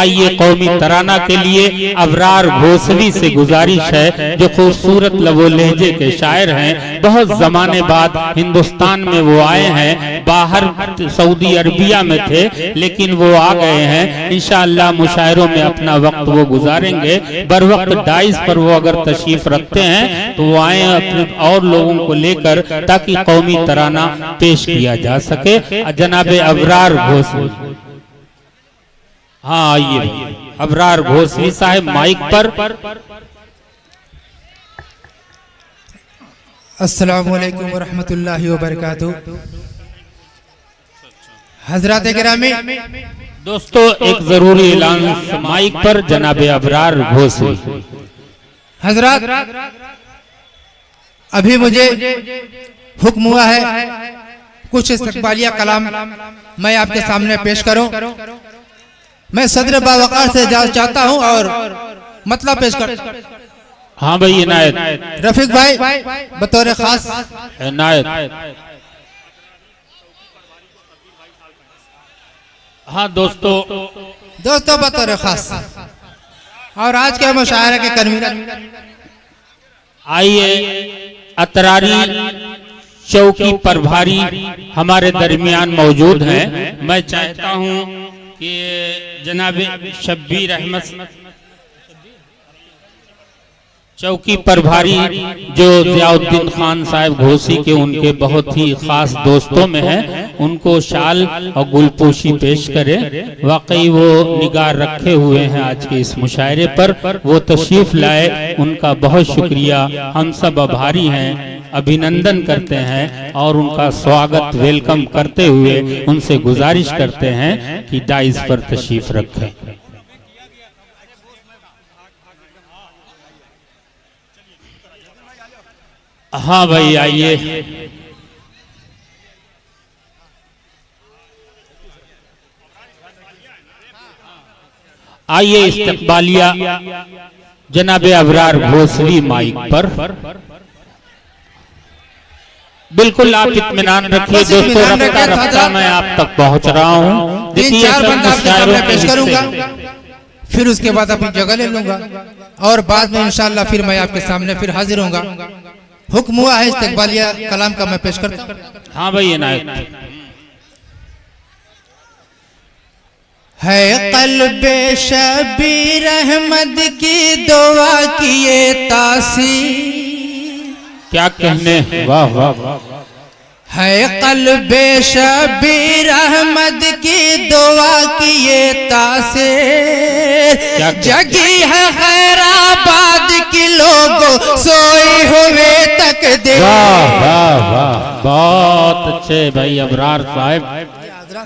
आइए कौमी तराना के लिए अबरार घोसवी से गुजारिश है, जो खूबसूरत लबो लहजे के शायर हैं। बहुत जमाने बाद हिंदुस्तान में वो आए हैं, बाहर सऊदी अरबिया में थे लेकिन वो आ गए हैं। इंशाअल्लाह मुशायरों में अपना वक्त वो गुजारेंगे। बर वक्त डाइस पर वो अगर तशरीफ रखते हैं तो वो आए अपने और लोगों को लेकर, ताकि कौमी तराना पेश किया जा सके। जनाबे अबरार घोसवी, हाँ आइए अबरार घोसवी साहब माइक पर। अस्सलामु अलैकुम व रहमतुल्लाहि व बरकातहू। हजरात गिरामी, दोस्तों एक जरूरी ऐलान माइक पर जनाबे अबरार घोसवी। हजरात, अभी मुझे हुक्म हुआ है कुछ इस्तकबालिया कलाम मैं आपके सामने पेश करूं। मैं सदर बावकार से इजाज़त चाहता हूं और मतलब पेश कर। हाँ भाई इनायत, रफीक भाई बतौर खास इनायत। हाँ दोस्तों बतौर खास और आज के मुशायरे के कन्वीनर आइए अतरारी चौकी प्रभारी हमारे दरमियान मौजूद हैं। मैं चाहता हूं कि जनाब शब्बीर अहमद चौकी प्रभारी जो जियाउद्दीन खान साहब घोसी के उनके बहुत ही खास दोस्तों में हैं, उनको शाल और गुलपोशी पेश करें। वाकई वो निगाह रखे हुए हैं आज के इस मुशायरे पर, वो तशरीफ लाए, उनका बहुत शुक्रिया। हम सब आभारी हैं, अभिनंदन करते हैं और उनका स्वागत वेलकम करते हुए उनसे गुजारिश करते हैं कि डाइस पर तशरीफ रखें। हाँ भाई आइए। आइए इस्तकबालिया जनाबे अबरार घोसवी माइक पर। बिल्कुल आप इत्मीनान रखिए दोस्तों, रफ्ता रफ्ता मैं आप तक पहुंच रहा हूँ। देखिए पेश करूंगा, फिर उसके बाद अपनी जगह ले लूंगा और बाद में इंशाअल्लाह फिर मैं आपके सामने फिर हाजिर होऊंगा। हुक्म हुआ है इस्तकबालिया कलाम का मैं पेश करता हूं। हाँ भाई इनायत। है क़ल्बे शबीर अहमद की दुआ की ये तासीर, क्या कहने, वाह वाह वाह। है क़ल्बे शबीर अहमद की दुआ की ये तासीर, जगी है खैराबाद की लोगों सोए हुए तकदीर। वाह वाह वाह, बहुत अच्छे भाई अबरार साहब,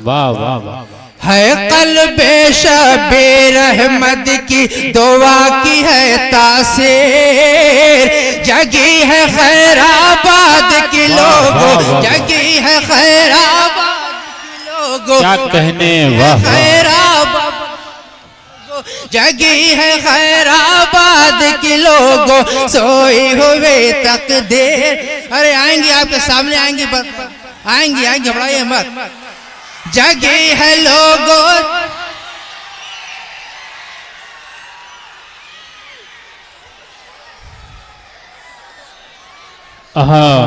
वाह वाह वाह। है क़ल्बे शबीर अहमद की दुआ की है तासीर, जगी है खैराबाद की लोगों, जगी है खैराबाद की लोगों, क्या कहने, वाह खैराबाद जगी है खैराबाद की लोगों सोई हुए तकदीर। अरे आएंगे आपके सामने, आएंगे आएंगे बढ़ाइए मत। जगी है लोगों, हाँ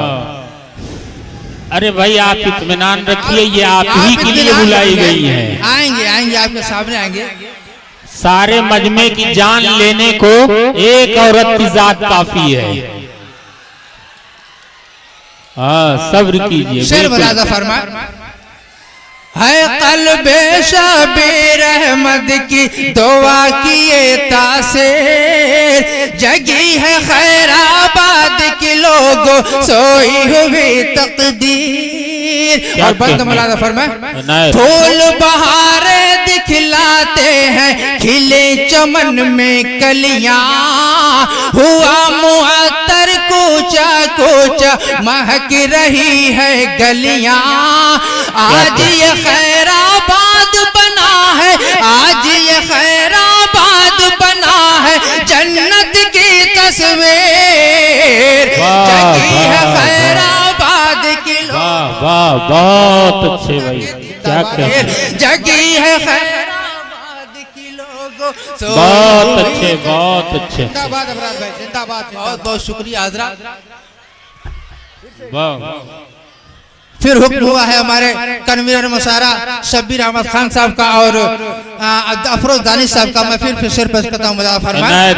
अरे भाई आप इत्मीनान रखिए, ये आप ही के लिए बुलाई गई है। आएंगे आपके सामने आएंगे। सारे मजमे की जान लेने को एक औरत की जात काफी है। हाँ सब्र कीजिए। शेर मुलाजा फरमा। है क़ल्बे शबीर अहमद की दुआ की ये तासीर, जगी है खैराबाद के लोगों सोई हुई तकदीर। और बंद मुलाजा फरमाए। फूल बहारे दिखलाते हैं खिले चमन में कलियां, हुआ मुअत्तर कूचा कूचा महक रही है गलियां। आज ये खैराबाद बना है, आज ये खैराबाद बना है जन्नत की तस्वीर। जगी है खैराबाद की, वाह वाह बहुत अच्छे भाई, क्या कहते हैं। जगी है खैराबाद की लोग बहुत अच्छे, बहुत अच्छे। जिंदाबाद अबरार भाई, जिंदाबाद। बहुत बहुत शुक्रिया हजरत। वाह। फिर हुक्म हुआ है हमारे कन्वीनर मुशारा शब्बीर अहमद खान साहब का और अफरोज दानिश साहब का। मैं फिर शेर पेश करता हूँ, मजा फरमाएं।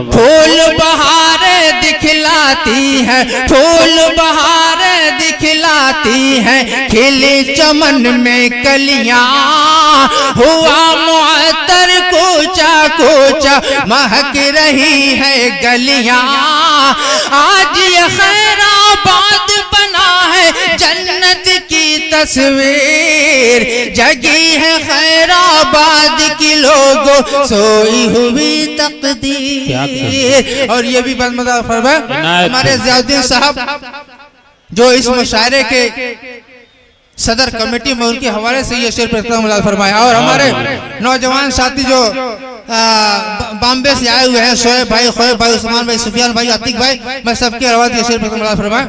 फूल बहारे दिखलाती है, फूल बहारे दिखलाती है, खिले चमन में कलियां, हुआ मुअत्तर कोचा कोचा महक रही है गलियां। आज ये खैराबाद बना है जन्नत की तस्वीर, जगी है खैराबाद की लोगों सोई हुई तकदीर। और ये भी बस मजा फरमाए हमारे ज़ियाउद्दीन साहब जो इस मुशायरे के सदर कमेटी में, उनके हवाले से ये शेर पेश फरमाया। और हमारे नौजवान साथी जो बॉम्बे से आए हुए हैं, शोएब भाई, खोएब भाई, उस्मान भाई, सुफियान भाई, अतीक भाई, मैं सबके आवाज ये शेर पेश फरमाया।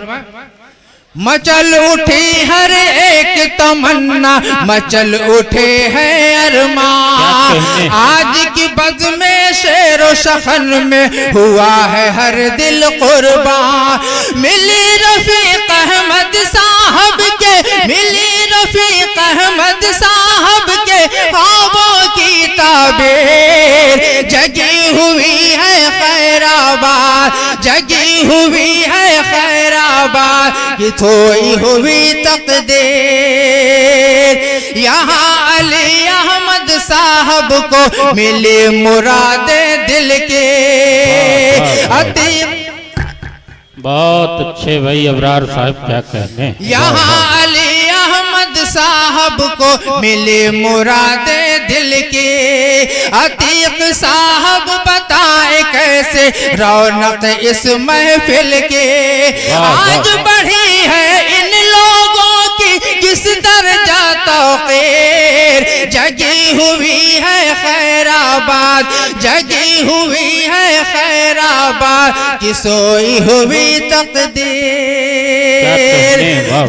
मचल उठी हर एक तमन्ना, मचल उठे हैं अरमान, आज की बज़ में शेरो शखन में हुआ है हर दिल कुर्बान। मिली रफीक अहमद साहब के, मिली रफीक अहमद साहब के ख्वाबों की ताबीर, जगी हुई है खैराबाद, जगी हुई है खैराबाद की सोई हुई तकदीर। यहाँ अली अहमद साहब को मिले मुरादे दिल के। बहुत अच्छे भाई अबरार साहब, क्या कहने। यहाँ अली अहमद साहब को मिले मुरादे दिल के। अतीक साहब बताए कैसे रौनक इस महफिल के। आज बढ़ी है इन लोगों की किस दर्जा तौक़ीर, जगी हुई है खैराबाद, जगी हुई है खैराबाद की सोई हुई तकदीर।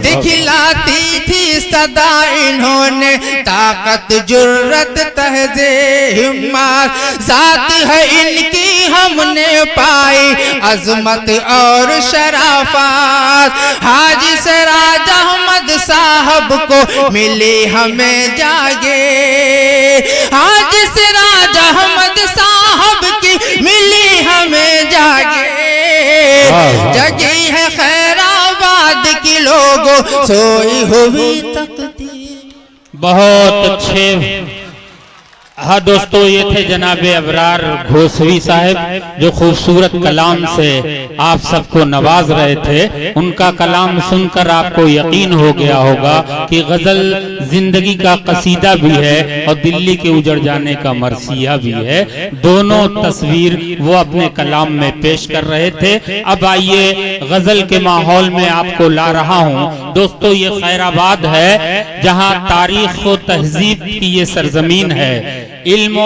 दिखलाती थी सदा इन्होंने ताकत जुर्रत तहज़े हिम्मत, ज़ात है इनकी हमने पाई अज़मत और शराफत। हाजी सिराज अहमद साहब को मिली हमें जागे, हाजी सिराज अहमद साहब की मिली हमें जागे। जगी है खैराबाद की लोगों सोई हुई तकदीर। बहुत अच्छे। हाँ दोस्तों, ये थे जनाबे अबरार घोसवी साहब जो खूबसूरत कलाम से आप सबको नवाज रहे थे। उनका कलाम सुनकर आपको यकीन हो गया होगा कि गजल जिंदगी का कसीदा भी है और दिल्ली के उजड़ जाने का मरसिया भी है। दोनों तस्वीर वो अपने कलाम में पेश कर रहे थे। अब आइए गजल के माहौल में आपको ला रहा हूँ। दोस्तों, ये खैराबाद है जहाँ तारीख व तहजीब की ये सरजमीन है, इल्म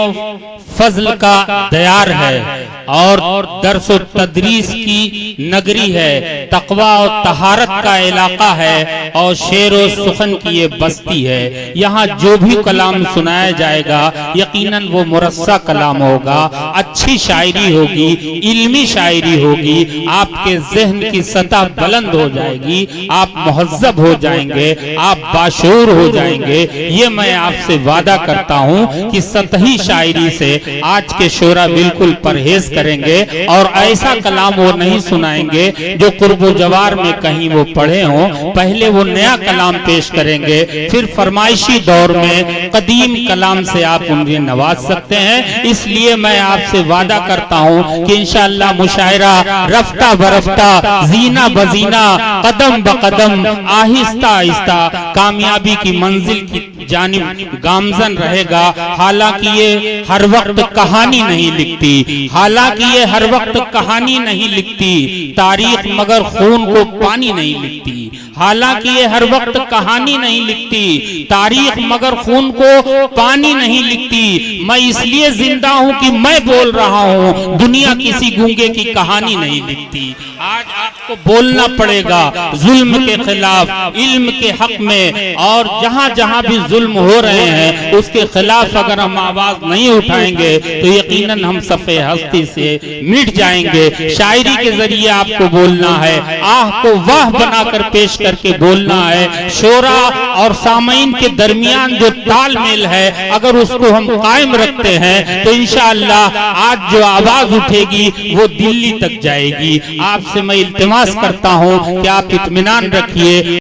फजल का दयार है और दरस तदरीस की नगरी है, तकवा और तहारत का इलाका है और शेर और सुखन की ये बस्ती है। यहाँ जो भी कलाम सुनाया जाएगा यकीनन वो मुरस्सा कलाम होगा, अच्छी शायरी होगी, इल्मी शायरी होगी, आपके जहन की सतह बुलंद हो जाएगी, आप मुहज्जब हो जाएंगे, आप बाशऊर हो जाएंगे। ये मैं आपसे वादा करता हूँ कि सतही शायरी से आज के शोरा बिल्कुल परहेज करेंगे और ऐसा कलाम वो नहीं सुनाएंगे जो कुर्बो जवार में कहीं वो पढ़े हों। पहले वो नया कलाम पेश करेंगे, फिर फरमाइशी दौर में कदीम कलाम से आप उन्हें नवाज सकते हैं। इसलिए मैं आपसे वादा करता हूँ कि इंशाअल्लाह मुशायरा रफ्ता बरफ्ता, जीना बजीना, कदम बकदम, आहिस्ता आहिस्ता कामयाबी की मंजिल की जानिब गामजन रहेगा। हालांकि ये हर वक्त कहानी नहीं लिखती, हालांकि ये हर वक्त कहानी नहीं लिखती तारीख, मगर खून को पानी नहीं लिखती। हालांकि ये हर वक्त कहानी नहीं लिखती, तारीख मगर खून को पानी नहीं लिखती। मैं इसलिए जिंदा हूं कि मैं बोल रहा हूं, दुनिया किसी गूंगे की कहानी नहीं लिखती। आज आपको बोलना पड़ेगा जुल्म के खिलाफ, इल्म के हक में, और जहां जहां भी जुल्म हो रहे हैं उसके खिलाफ अगर हम आवाज नहीं उठाएंगे तो यकीनन हम सफ़े हस्ती से मिट जाएंगे। शायरी के जरिए आपको बोलना है, आह को वाह बनाकर पेश करके बोलना है। शोरा और सामईन के दरमियान जो तालमेल है अगर उसको हम कायम रखते हैं तो इंशाअल्लाह आज जो आवाज उठेगी वो दिल्ली तक जाएगी। आपसे मैं इल्तिमास करता हूं कि आप इत्मीनान रखिए।